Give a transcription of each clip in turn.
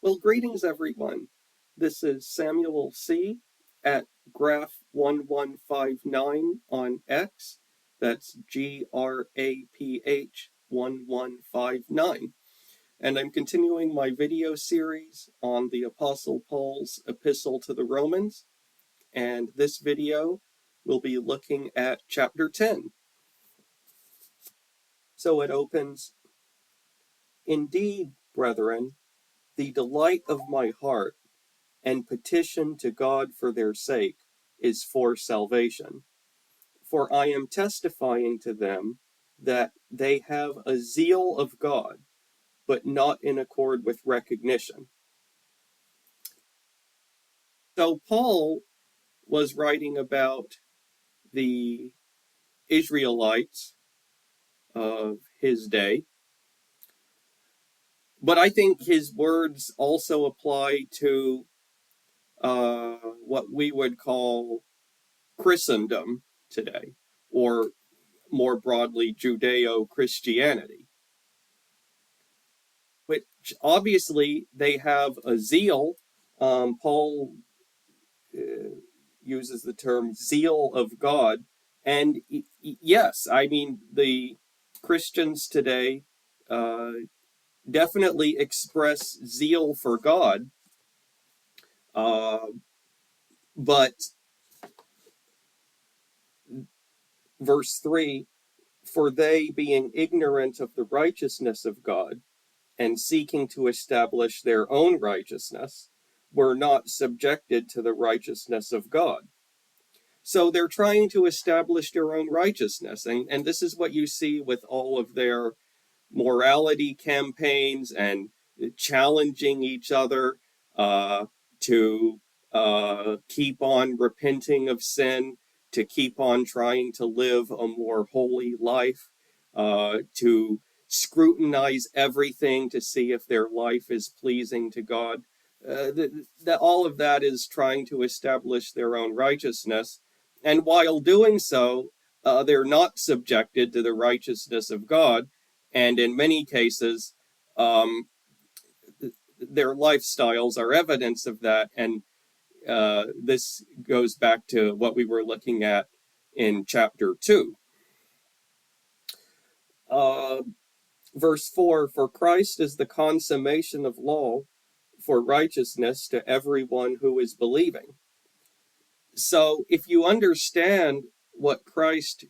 Well, greetings, everyone. This is Samuel C. at Graph1159 on X. That's GRAPH1159. And I'm continuing my video series on the Apostle Paul's Epistle to the Romans. And this video will be looking at chapter 10. So it opens, "Indeed, brethren, the delight of my heart and petition to God for their sake is for salvation. For I am testifying to them that they have a zeal of God, but not in accord with recognition." So Paul was writing about the Israelites of his day, but I think his words also apply to what we would call Christendom today, or more broadly, Judeo-Christianity, which obviously they have a zeal. Paul uses the term zeal of God. And yes, I mean, the Christians today definitely express zeal for God, but verse 3, "For they, being ignorant of the righteousness of God, and seeking to establish their own righteousness, were not subjected to the righteousness of God." So they're trying to establish their own righteousness. And this is what you see with all of their morality campaigns and challenging each other to keep on repenting of sin, to keep on trying to live a more holy life, to scrutinize everything to see if their life is pleasing to God. All of that is trying to establish their own righteousness. And while doing so, they're not subjected to the righteousness of God. And in many cases, their lifestyles are evidence of that. And this goes back to what we were looking at in chapter 2. Verse 4, "For Christ is the consummation of law for righteousness to everyone who is believing." So if you understand what Christ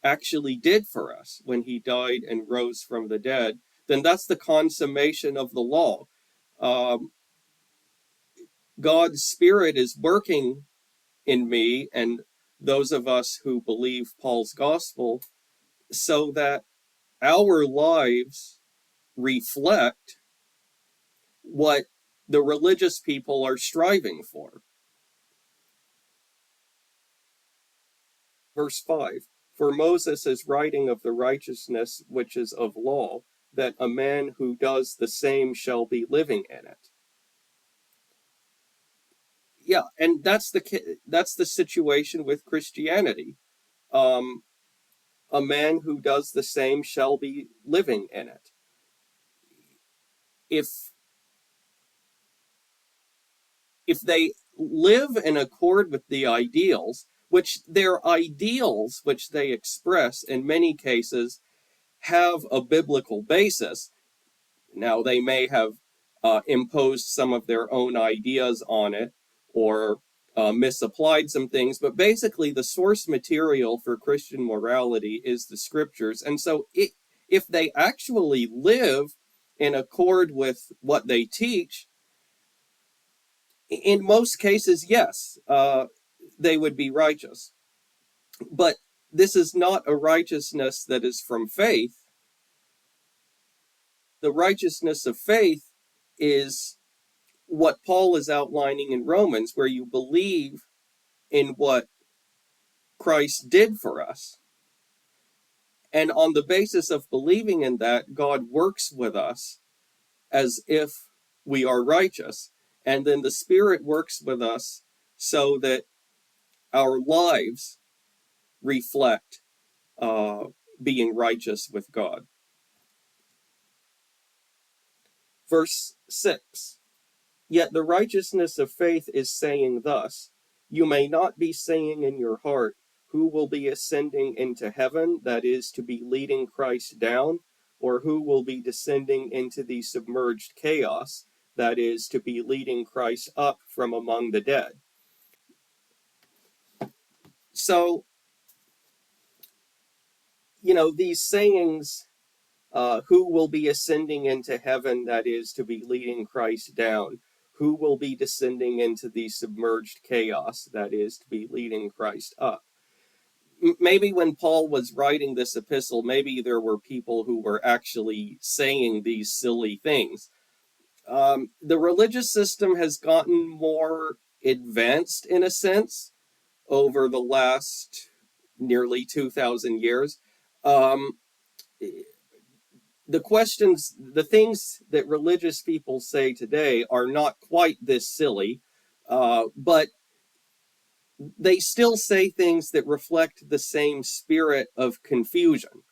actually did for us when he died and rose from the dead, then that's the consummation of the law. God's Spirit is working in me and those of us who believe Paul's gospel so that our lives reflect what the religious people are striving for. Verse 5, "For Moses is writing of the righteousness which is of law, that a man who does the same shall be living in it." Yeah, and that's the situation with Christianity. A man who does the same shall be living in it. If they live in accord with the ideals, which their ideals, which they express in many cases, have a biblical basis. Now, they may have imposed some of their own ideas on it or misapplied some things, but basically the source material for Christian morality is the scriptures. And so if they actually live in accord with what they teach, in most cases, yes, they would be righteous. But this is not a righteousness that is from faith. The righteousness of faith is what Paul is outlining in Romans, where you believe in what Christ did for us. And on the basis of believing in that, God works with us as if we are righteous. And then the Spirit works with us so that our lives reflect being righteous with God. Verse 6, Yet the righteousness of faith is saying thus, you may not be saying in your heart, who will be ascending into heaven, that is, to be leading Christ down, or who will be descending into the submerged chaos, that is, to be leading Christ up from among the dead. So, these sayings, who will be ascending into heaven, that is, to be leading Christ down, who will be descending into the submerged chaos, that is, to be leading Christ up. Maybe when Paul was writing this epistle, maybe there were people who were actually saying these silly things. The religious system has gotten more advanced, in a sense, over the last nearly 2,000 years. The things that religious people say today are not quite this silly, but they still say things that reflect the same spirit of confusion,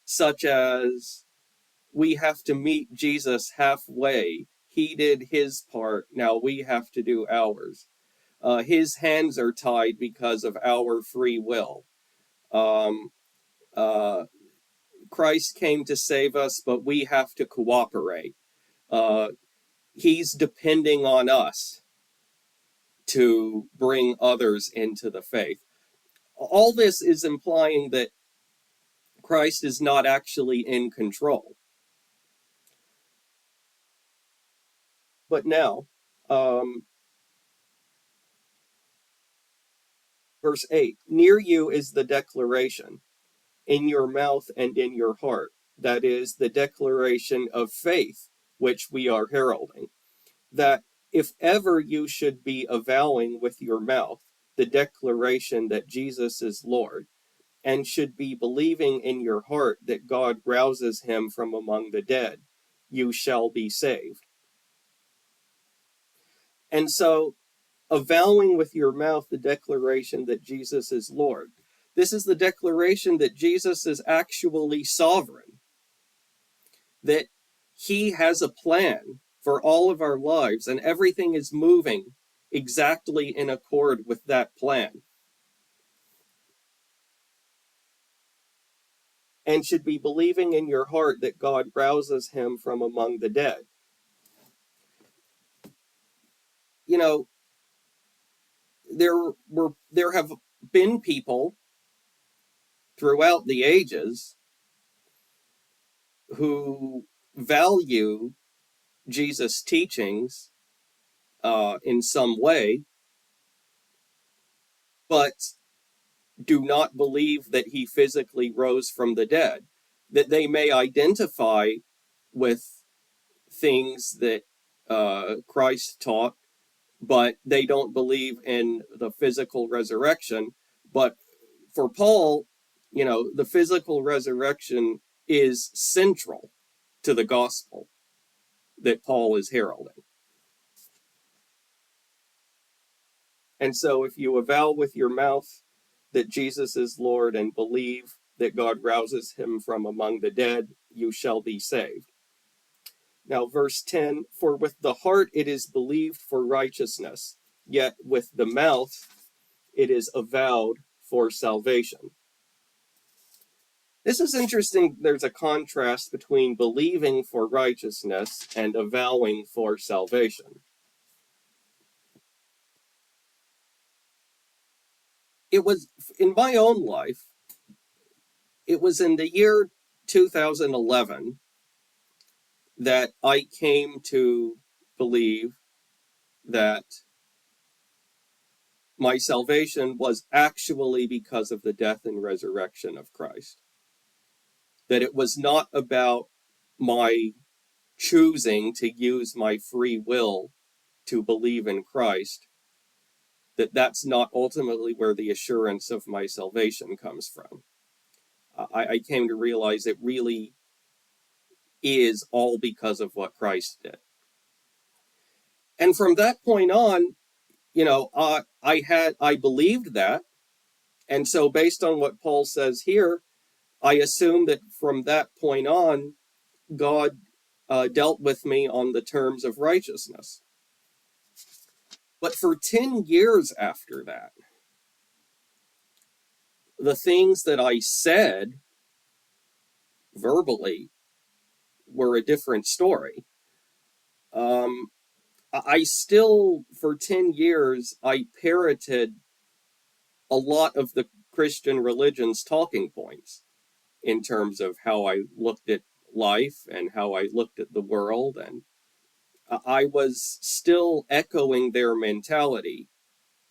such as, we have to meet Jesus halfway. He did his part, now we have to do ours. His hands are tied because of our free will. Christ came to save us, but we have to cooperate. He's depending on us to bring others into the faith. All this is implying that Christ is not actually in control. But now, verse 8, near you is the declaration, in your mouth and in your heart. That is the declaration of faith, which we are heralding. That if ever you should be avowing with your mouth the declaration that Jesus is Lord, and should be believing in your heart that God rouses him from among the dead, you shall be saved. And so, avowing with your mouth the declaration that Jesus is Lord, this is the declaration that Jesus is actually sovereign, that he has a plan for all of our lives, and everything is moving exactly in accord with that plan. And should be believing in your heart that God rouses him from among the dead. There have been people throughout the ages who value Jesus' teachings in some way, but do not believe that he physically rose from the dead. That they may identify with things that Christ taught, but they don't believe in the physical resurrection. But for Paul, the physical resurrection is central to the gospel that Paul is heralding. And so if you avow with your mouth that Jesus is Lord and believe that God rouses him from among the dead, you shall be saved. Now, verse 10, for with the heart it is believed for righteousness, yet with the mouth it is avowed for salvation. This is interesting. There's a contrast between believing for righteousness and avowing for salvation. It was, in my own life, it was in the year 2011 that I came to believe that my salvation was actually because of the death and resurrection of Christ. That it was not about my choosing to use my free will to believe in Christ, that's not ultimately where the assurance of my salvation comes from. I came to realize it really is all because of what Christ did. And from that point on, I believed that. And so based on what Paul says here, I assume that from that point on, God dealt with me on the terms of righteousness. But for 10 years after that, the things that I said verbally were a different story. Um, I still, for 10 years, I parroted a lot of the Christian religion's talking points in terms of how I looked at life and how I looked at the world. And I was still echoing their mentality,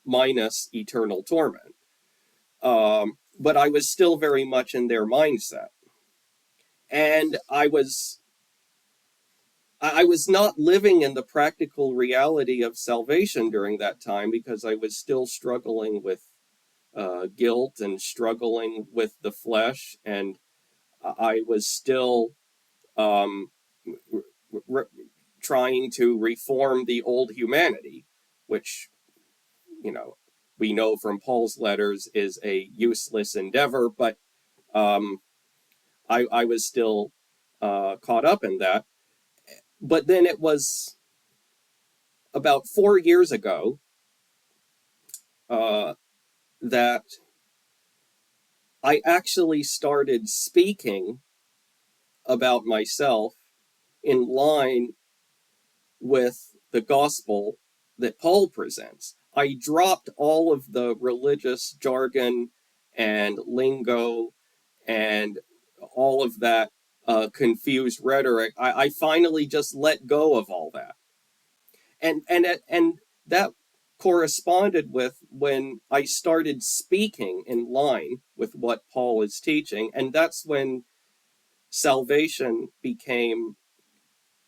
minus eternal torment. But I was still very much in their mindset. And I was not living in the practical reality of salvation during that time because I was still struggling with guilt and struggling with the flesh, and I was still um, re- trying to reform the old humanity, which, you know, we know from Paul's letters is a useless endeavor, but um, I was still caught up in that. But then it was about 4 years ago uh, that I actually started speaking about myself in line with the gospel that Paul presents. I dropped all of the religious jargon and lingo and all of that confused rhetoric. I finally just let go of all that, and that corresponded with when I started speaking in line with what Paul is teaching, and that's when salvation became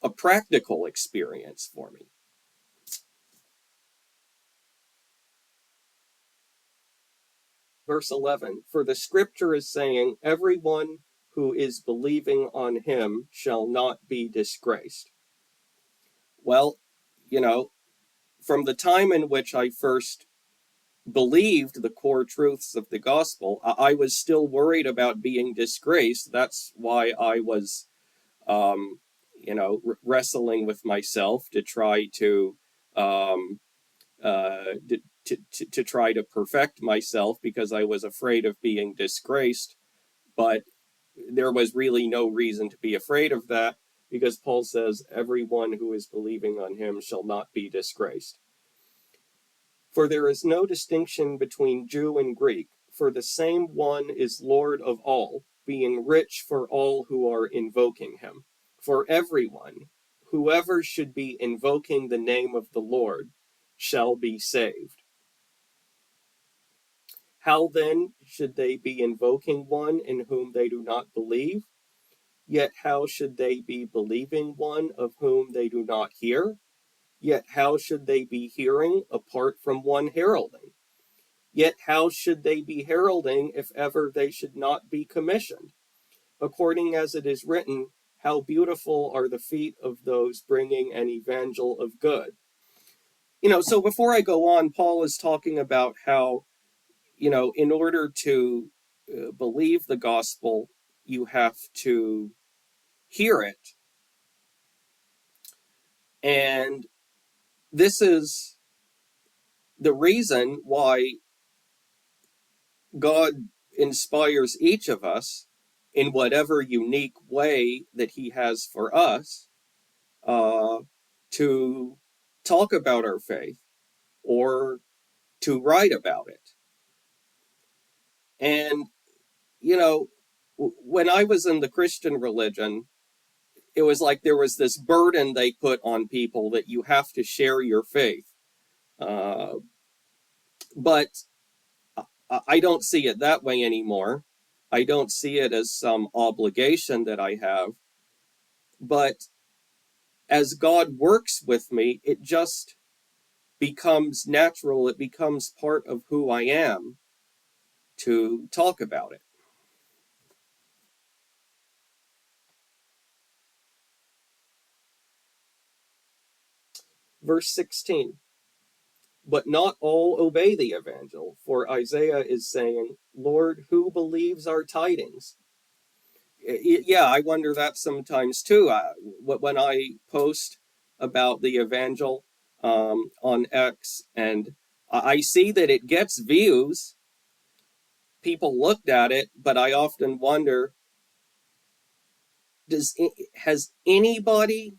a practical experience for me. Verse 11, for the scripture is saying, everyone who is believing on him shall not be disgraced. Well, you know, from the time in which I first believed the core truths of the gospel, I was still worried about being disgraced. That's why I was, um, wrestling with myself to try to um, to try to perfect myself because I was afraid of being disgraced. But there was really no reason to be afraid of that because Paul says, everyone who is believing on him shall not be disgraced. For there is no distinction between Jew and Greek, for the same one is Lord of all, being rich for all who are invoking him. For everyone, whoever should be invoking the name of the Lord, shall be saved. How then should they be invoking one in whom they do not believe? Yet how should they be believing one of whom they do not hear? Yet how should they be hearing apart from one heralding? Yet how should they be heralding if ever they should not be commissioned? According as it is written, how beautiful are the feet of those bringing an evangel of good. So before I go on, Paul is talking about how, in order to believe the gospel, you have to hear it. And this is the reason why God inspires each of us in whatever unique way that he has for us uh, to talk about our faith or to write about it. And, when I was in the Christian religion, it was like there was this burden they put on people that you have to share your faith. But I don't see it that way anymore. I don't see it as some obligation that I have. But as God works with me, it just becomes natural. It becomes part of who I am to talk about it. Verse 16. But not all obey the evangel, for Isaiah is saying, Lord, who believes our tidings? Yeah, I wonder that sometimes too. When I post about the evangel on X, and I see that it gets views, people looked at it, but I often wonder, has anybody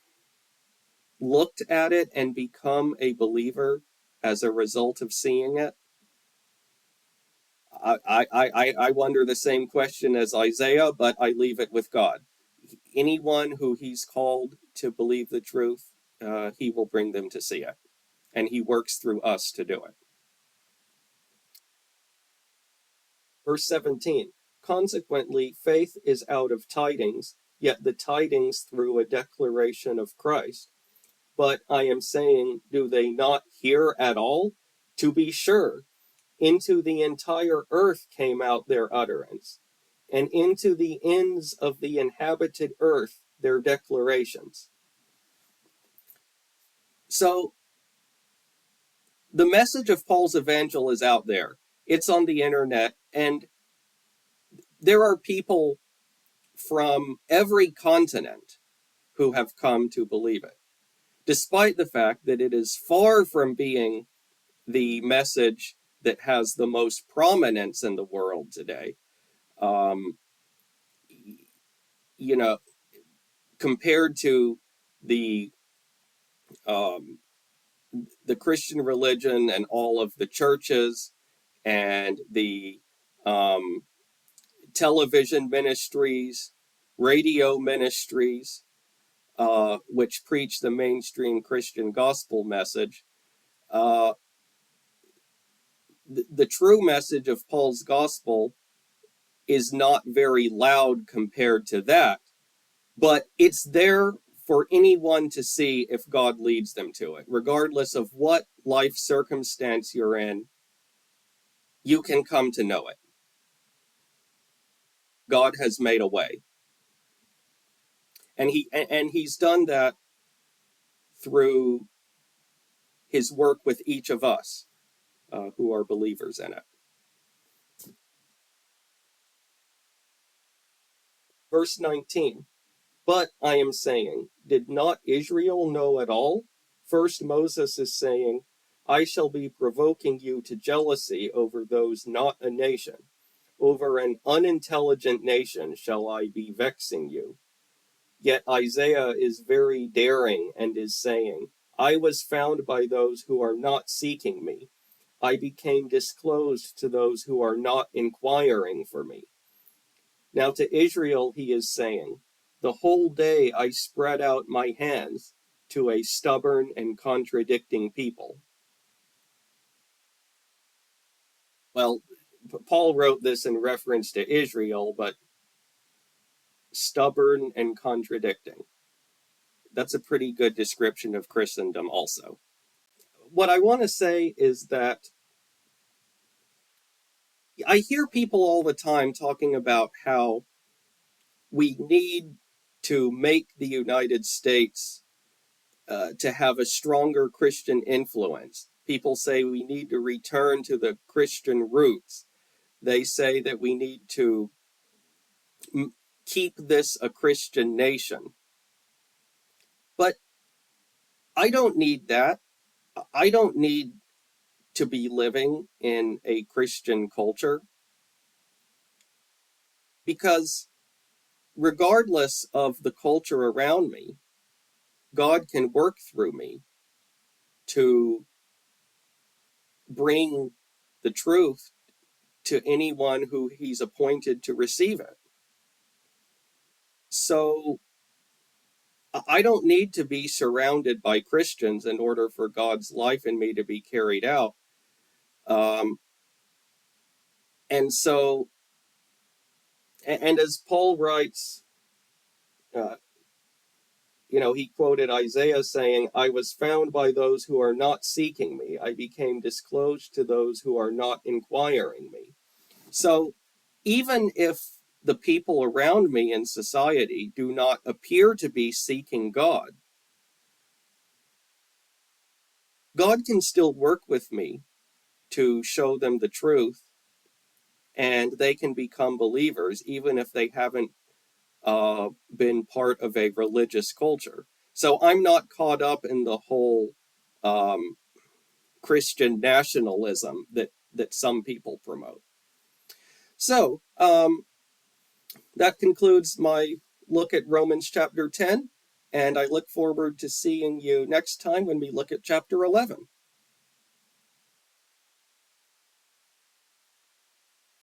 looked at it and become a believer as a result of seeing it? I wonder the same question as Isaiah, but I leave it with God. Anyone who he's called to believe the truth, he will bring them to see it. And he works through us to do it. Verse 17, consequently, faith is out of tidings, yet the tidings through a declaration of Christ. But I am saying, do they not hear at all? To be sure, into the entire earth came out their utterance, and into the ends of the inhabited earth their declarations. So the message of Paul's evangel is out there. It's on the internet, and there are people from every continent who have come to believe it, despite the fact that it is far from being the message that has the most prominence in the world today. Um, you know, compared to the um, the Christian religion and all of the churches and the um, television ministries, radio ministries, which preach the mainstream Christian gospel message. Uh, the true message of Paul's gospel is not very loud compared to that, but it's there for anyone to see if God leads them to it. Regardless of what life circumstance you're in, you can come to know it. God has made a way. And he's done that through his work with each of us who are believers in it. Verse 19, but I am saying, did not Israel know at all? First, Moses is saying, I shall be provoking you to jealousy over those not a nation. Over an unintelligent nation shall I be vexing you. Yet Isaiah is very daring and is saying, I was found by those who are not seeking me. I became disclosed to those who are not inquiring for me. Now to Israel he is saying, the whole day I spread out my hands to a stubborn and contradicting people. Well, Paul wrote this in reference to Israel, but stubborn and contradicting. That's a pretty good description of Christendom also. What I want to say is that I hear people all the time talking about how we need to make the United States to have a stronger Christian influence. People say we need to return to the Christian roots. They say that we need to keep this a Christian nation. But I don't need that. I don't need to be living in a Christian culture because regardless of the culture around me, God can work through me to bring the truth to anyone who he's appointed to receive it. So I don't need to be surrounded by Christians in order for God's life in me to be carried out. Um, and so, and as Paul writes, uh, he quoted Isaiah saying, I was found by those who are not seeking me. I became disclosed to those who are not inquiring me. So even if the people around me in society do not appear to be seeking God, God can still work with me to show them the truth, and they can become believers even if they haven't been part of a religious culture. So I'm not caught up in the whole um, Christian nationalism that some people promote. So that concludes my look at Romans chapter 10, and I look forward to seeing you next time when we look at chapter 11.